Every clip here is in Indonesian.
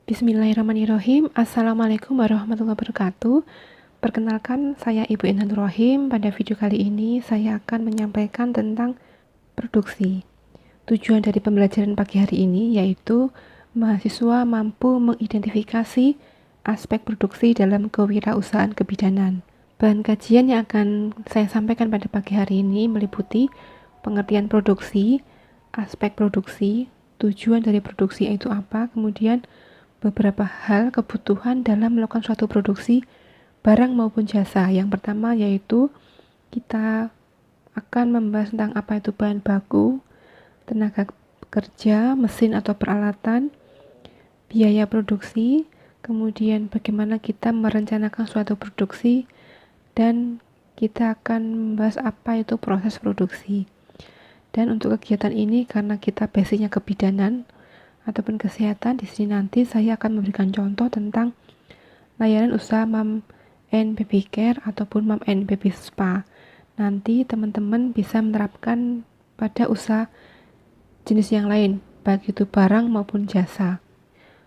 Bismillahirrahmanirrahim. Assalamualaikum warahmatullahi wabarakatuh. Perkenalkan, saya Ibu Intan Rohim. Pada video kali ini saya akan menyampaikan tentang produksi. Tujuan dari pembelajaran pagi hari ini yaitu mahasiswa mampu mengidentifikasi aspek produksi dalam kewirausahaan kebidanan. Bahan kajian yang akan saya sampaikan pada pagi hari ini meliputi pengertian produksi, aspek produksi, tujuan dari produksi itu apa, kemudian beberapa hal kebutuhan dalam melakukan suatu produksi barang maupun jasa. Yang pertama yaitu kita akan membahas tentang apa itu bahan baku, tenaga kerja, mesin atau peralatan, biaya produksi, kemudian bagaimana kita merencanakan suatu produksi, dan kita akan membahas apa itu proses produksi. Dan untuk kegiatan ini karena kita basicnya kebidanan ataupun kesehatan, di sini nanti saya akan memberikan contoh tentang layanan usaha Mom and Baby Care ataupun Mom and Baby Spa. Nanti teman-teman bisa menerapkan pada usaha jenis yang lain, baik itu barang maupun jasa.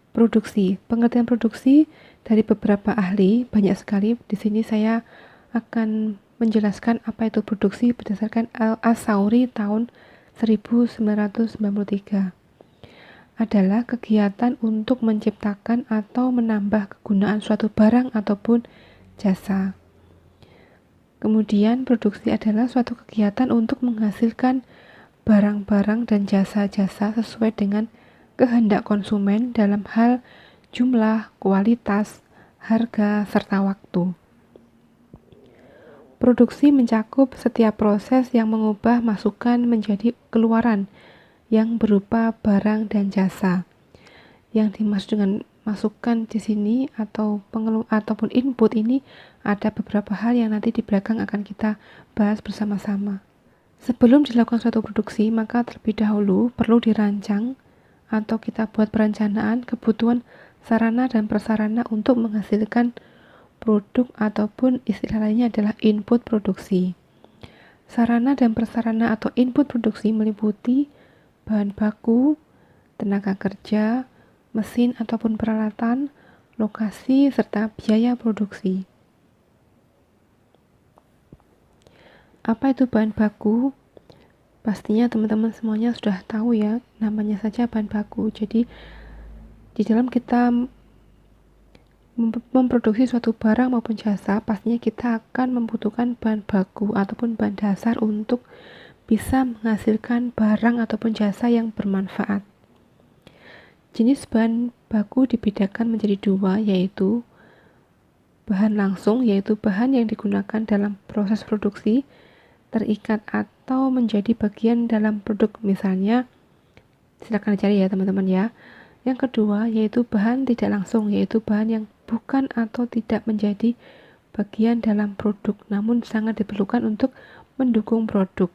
Produksi, pengertian produksi dari beberapa ahli, banyak sekali. Di sini saya akan menjelaskan apa itu produksi berdasarkan Al-Asauri tahun 1993. Adalah kegiatan untuk menciptakan atau menambah kegunaan suatu barang ataupun jasa. Kemudian produksi adalah suatu kegiatan untuk menghasilkan barang-barang dan jasa-jasa sesuai dengan kehendak konsumen dalam hal jumlah, kualitas, harga, serta waktu. Produksi mencakup setiap proses yang mengubah masukan menjadi keluaran yang berupa barang dan jasa. Yang dimaksud dengan masukan di sini ataupun input ini ada beberapa hal yang nanti di belakang akan kita bahas bersama-sama. Sebelum dilakukan suatu produksi, maka terlebih dahulu perlu dirancang atau kita buat perencanaan kebutuhan sarana dan prasarana untuk menghasilkan produk ataupun istilah lainnya adalah input produksi. Sarana dan prasarana atau input produksi meliputi bahan baku, tenaga kerja, mesin ataupun peralatan, lokasi, serta biaya produksi. Apa itu bahan baku? Pastinya teman-teman semuanya sudah tahu ya, namanya saja bahan baku. Jadi di dalam kita memproduksi suatu barang maupun jasa, pastinya kita akan membutuhkan bahan baku ataupun bahan dasar untuk bisa menghasilkan barang ataupun jasa yang bermanfaat. Jenis bahan baku dibedakan menjadi dua, yaitu bahan langsung, yaitu bahan yang digunakan dalam proses produksi, terikat atau menjadi bagian dalam produk. Misalnya, silakan dicari ya teman-teman ya. Yang kedua yaitu bahan tidak langsung, yaitu bahan yang bukan atau tidak menjadi bagian dalam produk, namun sangat diperlukan untuk mendukung produk.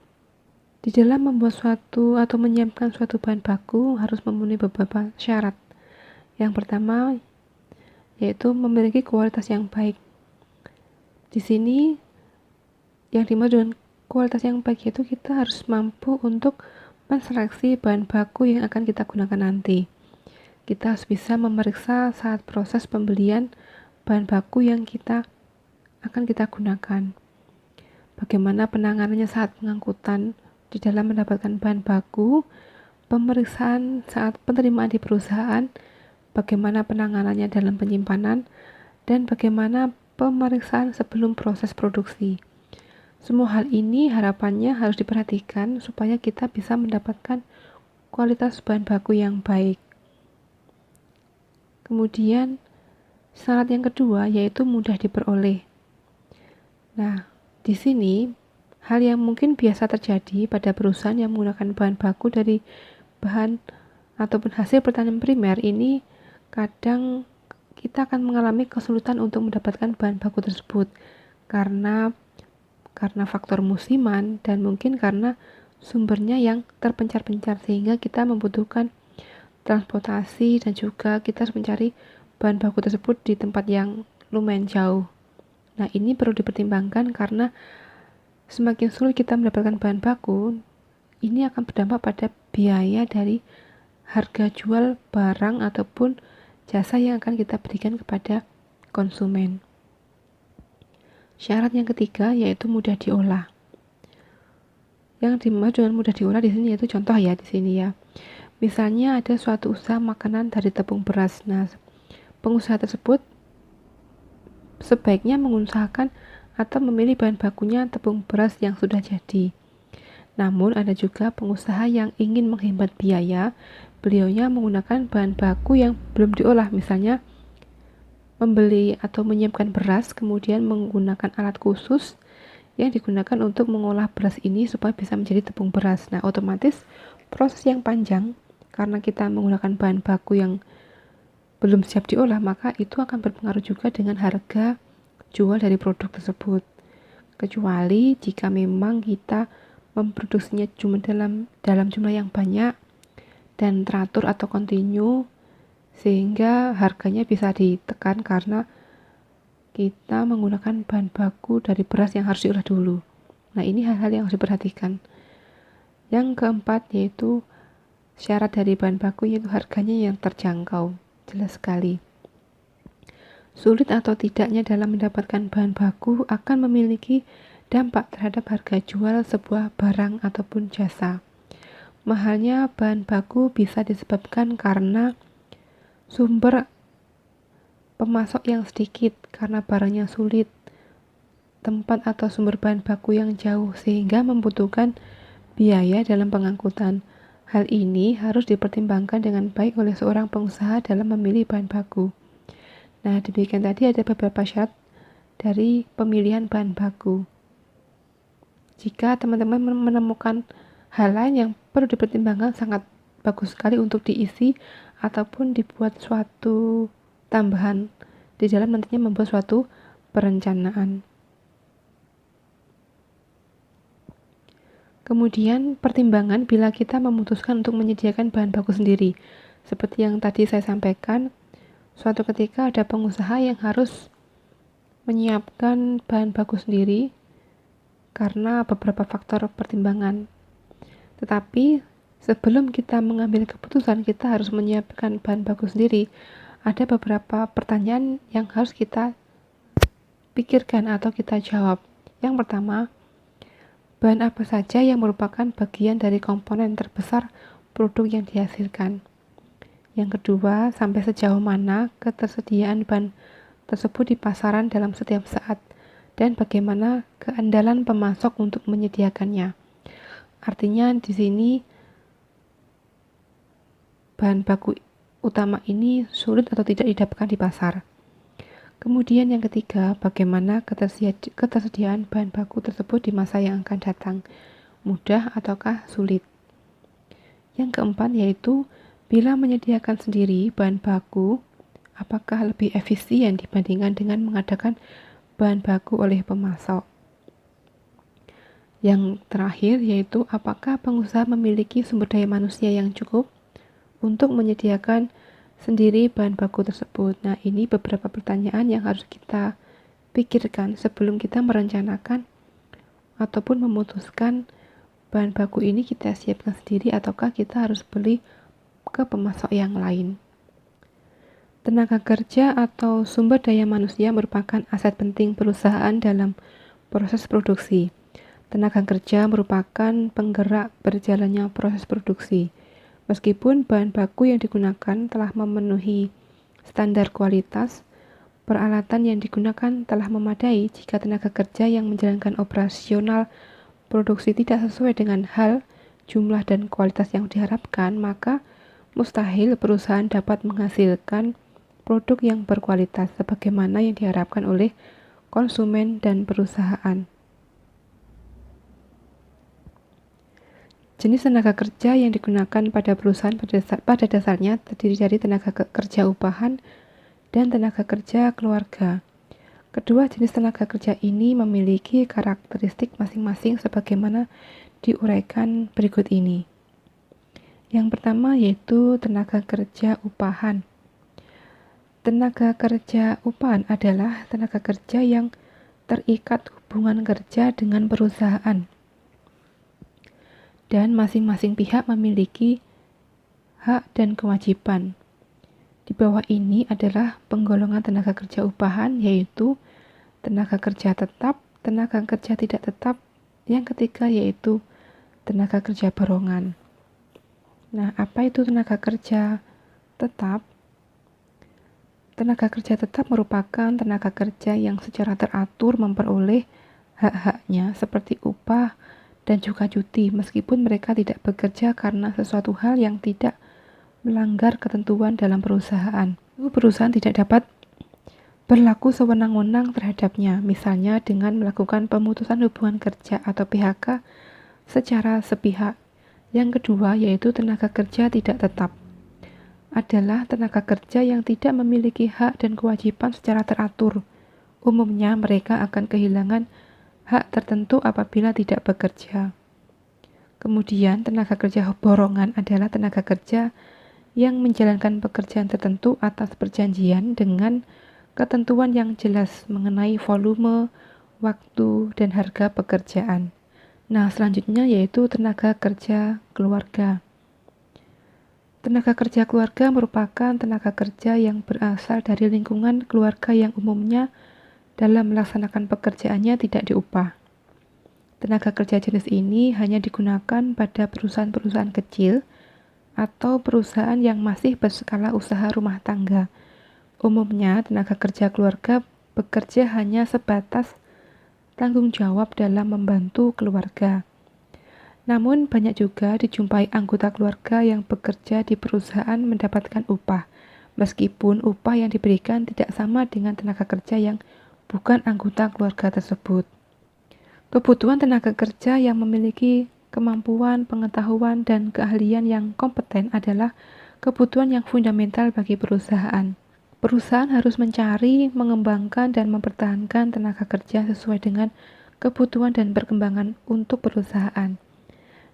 Di dalam membuat suatu atau menyiapkan suatu bahan baku harus memenuhi beberapa syarat. Yang pertama yaitu memiliki kualitas yang baik. Di sini yang dimaksud dengan kualitas yang baik itu kita harus mampu untuk menseleksi bahan baku yang akan kita gunakan nanti. Kita harus bisa memeriksa saat proses pembelian bahan baku yang akan kita gunakan. Bagaimana penanganannya saat pengangkutan di dalam mendapatkan bahan baku, pemeriksaan saat penerimaan di perusahaan, bagaimana penanganannya dalam penyimpanan, dan bagaimana pemeriksaan sebelum proses produksi. Semua hal ini harapannya harus diperhatikan supaya kita bisa mendapatkan kualitas bahan baku yang baik. Kemudian syarat yang kedua yaitu mudah diperoleh. Nah, di sini hal yang mungkin biasa terjadi pada perusahaan yang menggunakan bahan baku dari bahan ataupun hasil pertanian primer ini, kadang kita akan mengalami kesulitan untuk mendapatkan bahan baku tersebut karena faktor musiman dan mungkin karena sumbernya yang terpencar-pencar, sehingga kita membutuhkan transportasi dan juga kita harus mencari bahan baku tersebut di tempat yang lumayan jauh. Nah, ini perlu dipertimbangkan karena semakin sulit kita mendapatkan bahan baku, ini akan berdampak pada biaya dari harga jual barang ataupun jasa yang akan kita berikan kepada konsumen. Syarat yang ketiga yaitu mudah diolah. Yang dimaksud dengan mudah diolah di sini yaitu contoh ya di sini ya. Misalnya ada suatu usaha makanan dari tepung beras. Nah, pengusaha tersebut sebaiknya mengusahakan atau memilih bahan bakunya tepung beras yang sudah jadi. Namun ada juga pengusaha yang ingin menghemat biaya, beliaunya menggunakan bahan baku yang belum diolah, misalnya membeli atau menyiapkan beras kemudian menggunakan alat khusus yang digunakan untuk mengolah beras ini supaya bisa menjadi tepung beras. Nah, otomatis proses yang panjang karena kita menggunakan bahan baku yang belum siap diolah, maka itu akan berpengaruh juga dengan harga jual dari produk tersebut. Kecuali jika memang kita memproduksinya cuma dalam jumlah yang banyak dan teratur atau kontinu, sehingga harganya bisa ditekan karena kita menggunakan bahan baku dari beras yang harus diolah dulu. Nah, ini hal-hal yang harus diperhatikan. Yang keempat yaitu syarat dari bahan baku yaitu harganya yang terjangkau. Jelas sekali. Sulit atau tidaknya dalam mendapatkan bahan baku akan memiliki dampak terhadap harga jual sebuah barang ataupun jasa. Mahalnya bahan baku bisa disebabkan karena sumber pemasok yang sedikit, karena barangnya sulit, tempat atau sumber bahan baku yang jauh sehingga membutuhkan biaya dalam pengangkutan. Hal ini harus dipertimbangkan dengan baik oleh seorang pengusaha dalam memilih bahan baku. Nah, demikian tadi ada beberapa syarat dari pemilihan bahan baku. Jika teman-teman menemukan hal lain yang perlu dipertimbangkan, sangat bagus sekali untuk diisi ataupun dibuat suatu tambahan di dalam nantinya membuat suatu perencanaan. Kemudian pertimbangan bila kita memutuskan untuk menyediakan bahan baku sendiri. Seperti yang tadi saya sampaikan, suatu ketika ada pengusaha yang harus menyiapkan bahan baku sendiri karena beberapa faktor pertimbangan. Tetapi sebelum kita mengambil keputusan kita harus menyiapkan bahan baku sendiri, ada beberapa pertanyaan yang harus kita pikirkan atau kita jawab. Yang pertama, bahan apa saja yang merupakan bagian dari komponen terbesar produk yang dihasilkan. Yang kedua, sampai sejauh mana ketersediaan bahan tersebut di pasaran dalam setiap saat dan bagaimana keandalan pemasok untuk menyediakannya. Artinya di sini bahan baku utama ini sulit atau tidak didapatkan di pasar. Kemudian yang ketiga, bagaimana ketersediaan bahan baku tersebut di masa yang akan datang, mudah ataukah sulit. Yang keempat yaitu, bila menyediakan sendiri bahan baku, apakah lebih efisien dibandingkan dengan mengadakan bahan baku oleh pemasok. Yang terakhir yaitu, apakah pengusaha memiliki sumber daya manusia yang cukup untuk menyediakan sendiri bahan baku tersebut. Nah, ini beberapa pertanyaan yang harus kita pikirkan sebelum kita merencanakan ataupun memutuskan bahan baku ini kita siapkan sendiri ataukah kita harus beli ke pemasok yang lain. Tenaga kerja atau sumber daya manusia merupakan aset penting perusahaan dalam proses produksi. Tenaga kerja merupakan penggerak berjalannya proses produksi. Meskipun bahan baku yang digunakan telah memenuhi standar kualitas, peralatan yang digunakan telah memadai jika tenaga kerja yang menjalankan operasional produksi tidak sesuai dengan hal, jumlah, dan kualitas yang diharapkan, maka mustahil perusahaan dapat menghasilkan produk yang berkualitas sebagaimana yang diharapkan oleh konsumen dan perusahaan. Jenis tenaga kerja yang digunakan pada perusahaan pada dasarnya terdiri dari tenaga kerja upahan dan tenaga kerja keluarga. Kedua jenis tenaga kerja ini memiliki karakteristik masing-masing sebagaimana diuraikan berikut ini. Yang pertama yaitu tenaga kerja upahan. Tenaga kerja upahan adalah tenaga kerja yang terikat hubungan kerja dengan perusahaan, dan masing-masing pihak memiliki hak dan kewajiban. Di bawah ini adalah penggolongan tenaga kerja upahan, yaitu tenaga kerja tetap, tenaga kerja tidak tetap, yang ketiga yaitu tenaga kerja barongan. Nah, apa itu tenaga kerja tetap? Tenaga kerja tetap merupakan tenaga kerja yang secara teratur memperoleh hak-haknya seperti upah dan juga cuti, meskipun mereka tidak bekerja karena sesuatu hal yang tidak melanggar ketentuan dalam perusahaan. Perusahaan tidak dapat berlaku sewenang-wenang terhadapnya, misalnya dengan melakukan pemutusan hubungan kerja atau PHK secara sepihak. Yang kedua yaitu tenaga kerja tidak tetap. Adalah tenaga kerja yang tidak memiliki hak dan kewajiban secara teratur. Umumnya mereka akan kehilangan hak tertentu apabila tidak bekerja. Kemudian tenaga kerja borongan adalah tenaga kerja yang menjalankan pekerjaan tertentu atas perjanjian dengan ketentuan yang jelas mengenai volume, waktu, dan harga pekerjaan. Nah, selanjutnya yaitu tenaga kerja keluarga. Tenaga kerja keluarga merupakan tenaga kerja yang berasal dari lingkungan keluarga yang umumnya dalam melaksanakan pekerjaannya tidak diupah. Tenaga kerja jenis ini hanya digunakan pada perusahaan-perusahaan kecil atau perusahaan yang masih berskala usaha rumah tangga. Umumnya, tenaga kerja keluarga bekerja hanya sebatas tanggung jawab dalam membantu keluarga. Namun, banyak juga dijumpai anggota keluarga yang bekerja di perusahaan mendapatkan upah, meskipun upah yang diberikan tidak sama dengan tenaga kerja yang bukan anggota keluarga tersebut. Kebutuhan tenaga kerja yang memiliki kemampuan, pengetahuan, dan keahlian yang kompeten adalah kebutuhan yang fundamental bagi perusahaan. Perusahaan harus mencari, mengembangkan, dan mempertahankan tenaga kerja sesuai dengan kebutuhan dan perkembangan untuk perusahaan.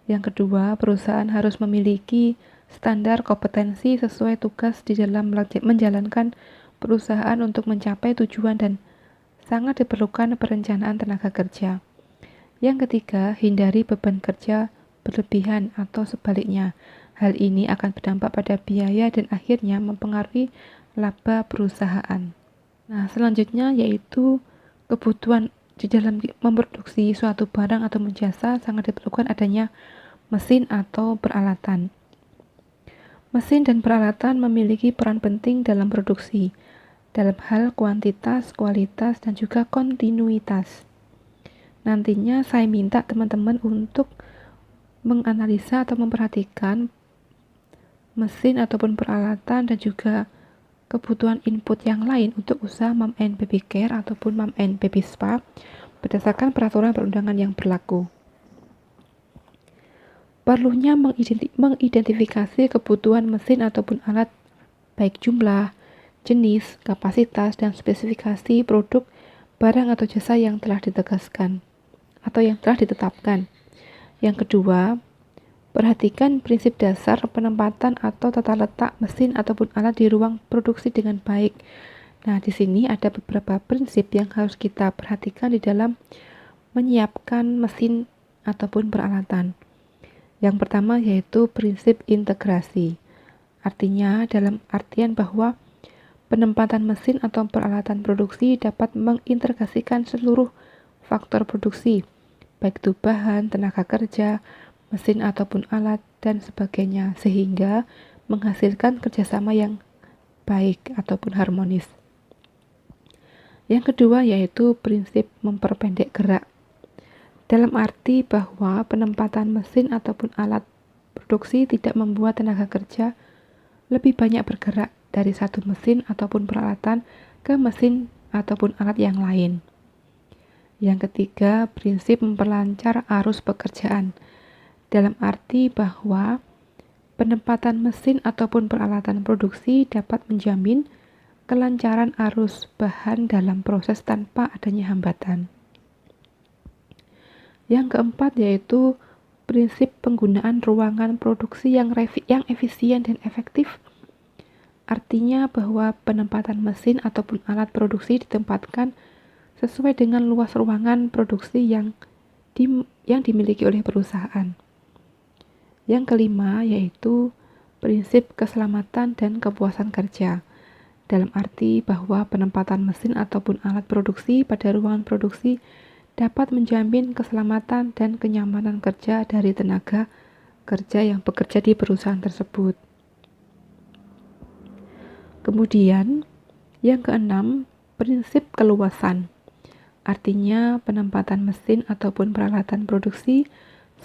Yang kedua, perusahaan harus memiliki standar kompetensi sesuai tugas di dalam menjalankan perusahaan untuk mencapai tujuan dan sangat diperlukan perencanaan tenaga kerja. Yang ketiga, hindari beban kerja berlebihan atau sebaliknya. Hal ini akan berdampak pada biaya dan akhirnya mempengaruhi laba perusahaan. Nah, selanjutnya yaitu kebutuhan di dalam memproduksi suatu barang atau jasa sangat diperlukan adanya mesin atau peralatan. Mesin dan peralatan memiliki peran penting dalam produksi, dalam hal kuantitas, kualitas, dan juga kontinuitas. Nantinya saya minta teman-teman untuk menganalisa atau memperhatikan mesin ataupun peralatan dan juga kebutuhan input yang lain untuk usaha Mom and Baby Care ataupun Mom and Baby Spa berdasarkan peraturan perundangan yang berlaku. Perlunya mengidentifikasi kebutuhan mesin ataupun alat baik jumlah, jenis, kapasitas, dan spesifikasi produk, barang atau jasa yang telah ditegaskan atau yang telah ditetapkan. Yang kedua, perhatikan prinsip dasar penempatan atau tata letak mesin ataupun alat di ruang produksi dengan baik. Nah, di sini ada beberapa prinsip yang harus kita perhatikan di dalam menyiapkan mesin ataupun peralatan. Yang pertama yaitu prinsip integrasi. Artinya dalam artian bahwa penempatan mesin atau peralatan produksi dapat mengintegrasikan seluruh faktor produksi, baik itu bahan, tenaga kerja, mesin ataupun alat, dan sebagainya, sehingga menghasilkan kerjasama yang baik ataupun harmonis. Yang kedua yaitu prinsip memperpendek gerak, dalam arti bahwa penempatan mesin ataupun alat produksi tidak membuat tenaga kerja lebih banyak bergerak dari satu mesin ataupun peralatan ke mesin ataupun alat yang lain. Yang ketiga, prinsip memperlancar arus pekerjaan, dalam arti bahwa penempatan mesin ataupun peralatan produksi dapat menjamin kelancaran arus bahan dalam proses tanpa adanya hambatan. Yang keempat yaitu prinsip penggunaan ruangan produksi yang efisien dan efektif. Artinya bahwa penempatan mesin ataupun alat produksi ditempatkan sesuai dengan luas ruangan produksi yang dimiliki oleh perusahaan. Yang kelima yaitu prinsip keselamatan dan kepuasan kerja, dalam arti bahwa penempatan mesin ataupun alat produksi pada ruangan produksi dapat menjamin keselamatan dan kenyamanan kerja dari tenaga kerja yang bekerja di perusahaan tersebut. Kemudian, yang keenam, prinsip keluasan. Artinya, penempatan mesin ataupun peralatan produksi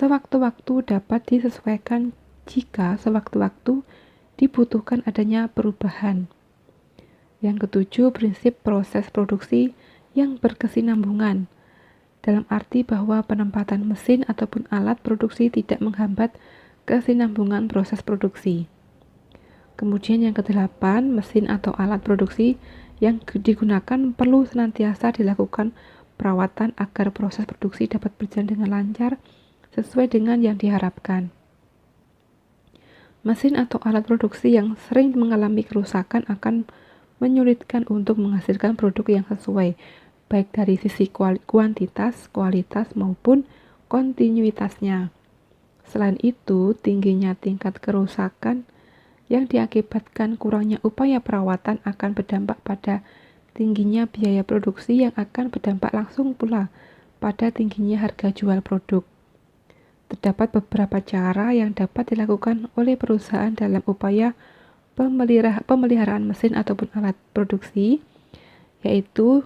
sewaktu-waktu dapat disesuaikan jika sewaktu-waktu dibutuhkan adanya perubahan. Yang ketujuh, prinsip proses produksi yang berkesinambungan, dalam arti bahwa penempatan mesin ataupun alat produksi tidak menghambat kesinambungan proses produksi. Kemudian yang kedelapan, mesin atau alat produksi yang digunakan perlu senantiasa dilakukan perawatan agar proses produksi dapat berjalan dengan lancar sesuai dengan yang diharapkan. Mesin atau alat produksi yang sering mengalami kerusakan akan menyulitkan untuk menghasilkan produk yang sesuai, baik dari sisi kuantitas, kualitas, maupun kontinuitasnya. Selain itu, tingginya tingkat kerusakan yang diakibatkan kurangnya upaya perawatan akan berdampak pada tingginya biaya produksi yang akan berdampak langsung pula pada tingginya harga jual produk. Terdapat beberapa cara yang dapat dilakukan oleh perusahaan dalam upaya pemeliharaan mesin ataupun alat produksi, yaitu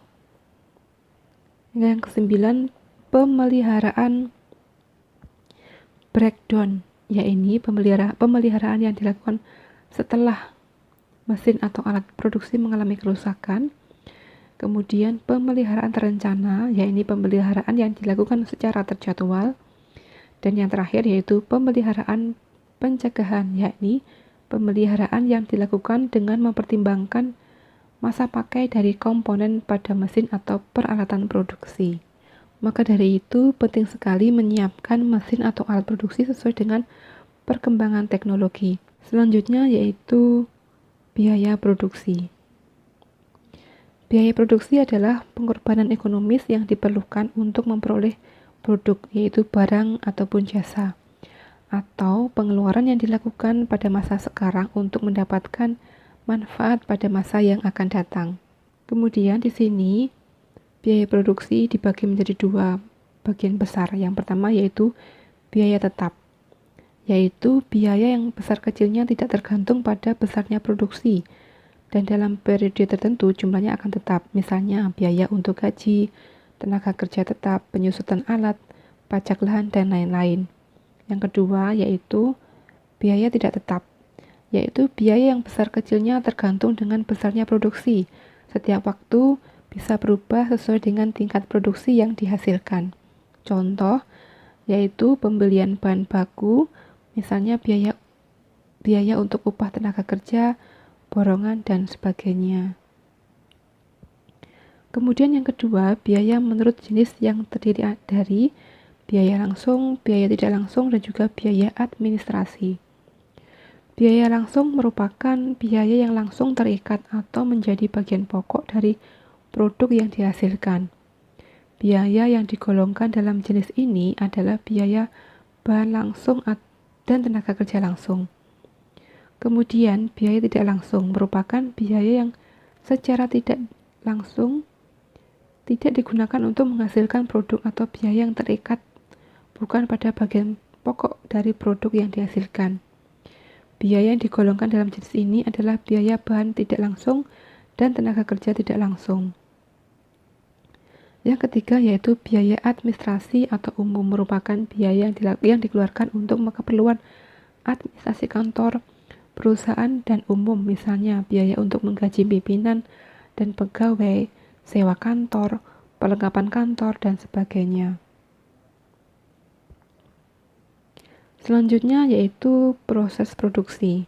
yang kesembilan, pemeliharaan breakdown, yaitu pemeliharaan yang dilakukan setelah mesin atau alat produksi mengalami kerusakan. Kemudian pemeliharaan terencana, yaitu pemeliharaan yang dilakukan secara terjadwal. Dan yang terakhir yaitu pemeliharaan pencegahan, yakni pemeliharaan yang dilakukan dengan mempertimbangkan masa pakai dari komponen pada mesin atau peralatan produksi. Maka dari itu penting sekali menyiapkan mesin atau alat produksi sesuai dengan perkembangan teknologi. Selanjutnya yaitu biaya produksi. Biaya produksi adalah pengorbanan ekonomis yang diperlukan untuk memperoleh produk, yaitu barang ataupun jasa, atau pengeluaran yang dilakukan pada masa sekarang untuk mendapatkan manfaat pada masa yang akan datang. Kemudian di sini biaya produksi dibagi menjadi dua bagian besar. Yang pertama yaitu biaya tetap, yaitu biaya yang besar kecilnya tidak tergantung pada besarnya produksi dan dalam periode tertentu jumlahnya akan tetap, misalnya biaya untuk gaji, tenaga kerja tetap, penyusutan alat, pajak lahan, dan lain-lain. Yang kedua yaitu biaya tidak tetap, yaitu biaya yang besar kecilnya tergantung dengan besarnya produksi. Setiap waktu bisa berubah sesuai dengan tingkat produksi yang dihasilkan. Contoh yaitu pembelian bahan baku, misalnya biaya untuk upah tenaga kerja, borongan, dan sebagainya. Kemudian yang kedua, biaya menurut jenis yang terdiri dari biaya langsung, biaya tidak langsung, dan juga biaya administrasi. Biaya langsung merupakan biaya yang langsung terikat atau menjadi bagian pokok dari produk yang dihasilkan. Biaya yang digolongkan dalam jenis ini adalah biaya bahan langsung dan tenaga kerja langsung. Kemudian, biaya tidak langsung merupakan biaya yang secara tidak langsung tidak digunakan untuk menghasilkan produk atau biaya yang terikat bukan pada bagian pokok dari produk yang dihasilkan. Biaya yang digolongkan dalam jenis ini adalah biaya bahan tidak langsung dan tenaga kerja tidak langsung. Yang ketiga yaitu biaya administrasi atau umum, merupakan biaya yang dikeluarkan untuk keperluan administrasi kantor, perusahaan, dan umum, misalnya biaya untuk menggaji pimpinan dan pegawai, sewa kantor, perlengkapan kantor, dan sebagainya. Selanjutnya yaitu proses produksi.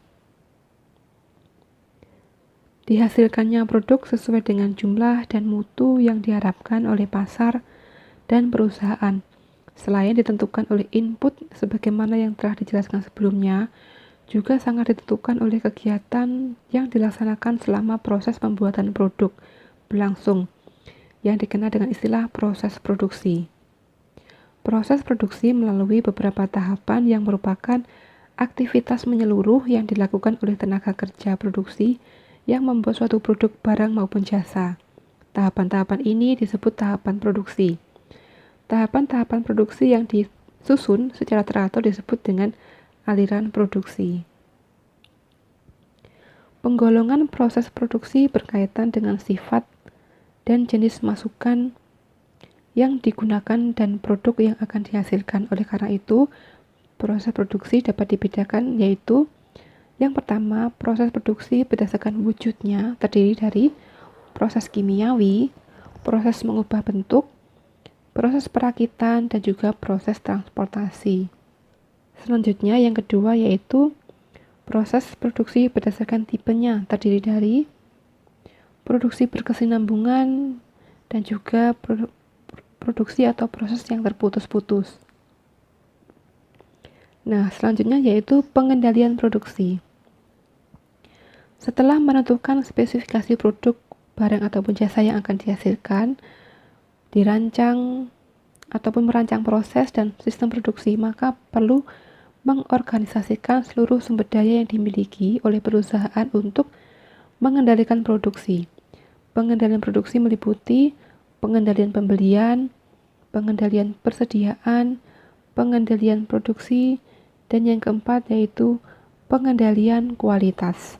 Dihasilkannya produk sesuai dengan jumlah dan mutu yang diharapkan oleh pasar dan perusahaan. Selain ditentukan oleh input sebagaimana yang telah dijelaskan sebelumnya, juga sangat ditentukan oleh kegiatan yang dilaksanakan selama proses pembuatan produk berlangsung, yang dikenal dengan istilah proses produksi. Proses produksi melalui beberapa tahapan yang merupakan aktivitas menyeluruh yang dilakukan oleh tenaga kerja produksi yang membuat suatu produk, barang maupun jasa. Tahapan-tahapan ini disebut tahapan produksi. Tahapan-tahapan produksi yang disusun secara teratur disebut dengan aliran produksi. Penggolongan proses produksi berkaitan dengan sifat dan jenis masukan yang digunakan dan produk yang akan dihasilkan. Oleh karena itu, proses produksi dapat dibedakan, yaitu yang pertama, proses produksi berdasarkan wujudnya terdiri dari proses kimiawi, proses mengubah bentuk, proses perakitan, dan juga proses transportasi. Selanjutnya, yang kedua yaitu proses produksi berdasarkan tipenya terdiri dari produksi berkesinambungan dan juga produksi atau proses yang terputus-putus. Nah, selanjutnya yaitu pengendalian produksi. Setelah menentukan spesifikasi produk, barang ataupun jasa yang akan dihasilkan, dirancang ataupun merancang proses dan sistem produksi, maka perlu mengorganisasikan seluruh sumber daya yang dimiliki oleh perusahaan untuk mengendalikan produksi. Pengendalian produksi meliputi pengendalian pembelian, pengendalian persediaan, pengendalian produksi, dan yang keempat yaitu pengendalian kualitas.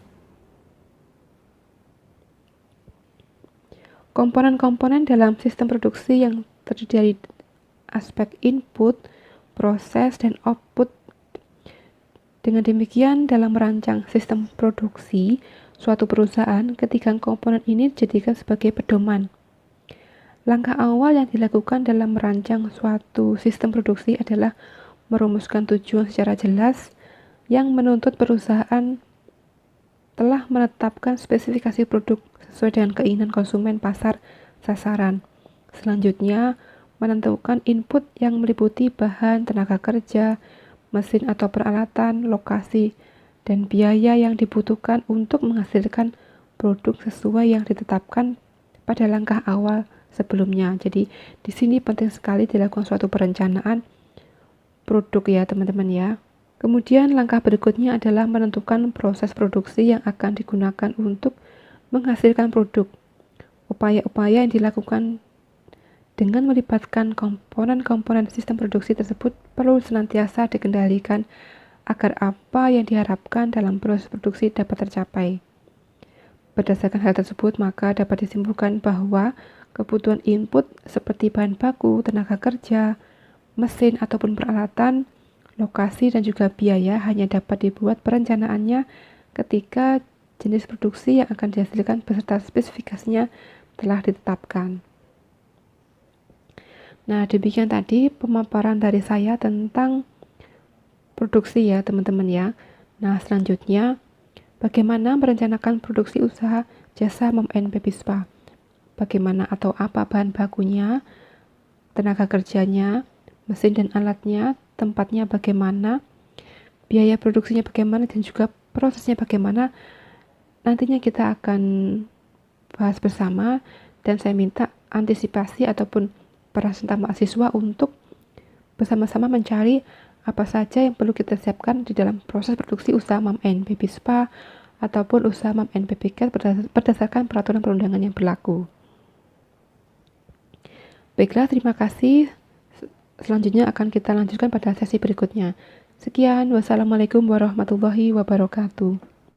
Komponen-komponen dalam sistem produksi yang terdiri dari aspek input, proses, dan output. Dengan demikian, dalam merancang sistem produksi suatu perusahaan, ketiga komponen ini dijadikan sebagai pedoman. Langkah awal yang dilakukan dalam merancang suatu sistem produksi adalah merumuskan tujuan secara jelas yang menuntut perusahaan telah menetapkan spesifikasi produk sesuai dengan keinginan konsumen pasar sasaran. Selanjutnya, menentukan input yang meliputi bahan, tenaga kerja, mesin atau peralatan, lokasi, dan biaya yang dibutuhkan untuk menghasilkan produk sesuai yang ditetapkan pada langkah awal sebelumnya. Jadi, di sini penting sekali dilakukan suatu perencanaan produk ya, teman-teman ya. Kemudian, langkah berikutnya adalah menentukan proses produksi yang akan digunakan untuk menghasilkan produk. Upaya-upaya yang dilakukan dengan melibatkan komponen-komponen sistem produksi tersebut perlu senantiasa dikendalikan agar apa yang diharapkan dalam proses produksi dapat tercapai. Berdasarkan hal tersebut, maka dapat disimpulkan bahwa kebutuhan input seperti bahan baku, tenaga kerja, mesin ataupun peralatan, lokasi, dan juga biaya hanya dapat dibuat perencanaannya ketika jenis produksi yang akan dihasilkan beserta spesifikasinya telah ditetapkan. Nah, demikian tadi pemaparan dari saya tentang produksi ya, teman-teman ya. Nah, selanjutnya bagaimana merencanakan produksi usaha jasa MOM NP BISPA? Bagaimana atau apa bahan bakunya, tenaga kerjanya, mesin dan alatnya, tempatnya bagaimana, biaya produksinya bagaimana, dan juga prosesnya bagaimana. Nantinya kita akan bahas bersama dan saya minta antisipasi ataupun para peserta mahasiswa untuk bersama-sama mencari apa saja yang perlu kita siapkan di dalam proses produksi usaha MOM NP BISPA ataupun usaha MOM NP BIKET berdasarkan peraturan perundangan yang berlaku. Baiklah, terima kasih. Selanjutnya akan kita lanjutkan pada sesi berikutnya. Sekian, wassalamualaikum warahmatullahi wabarakatuh.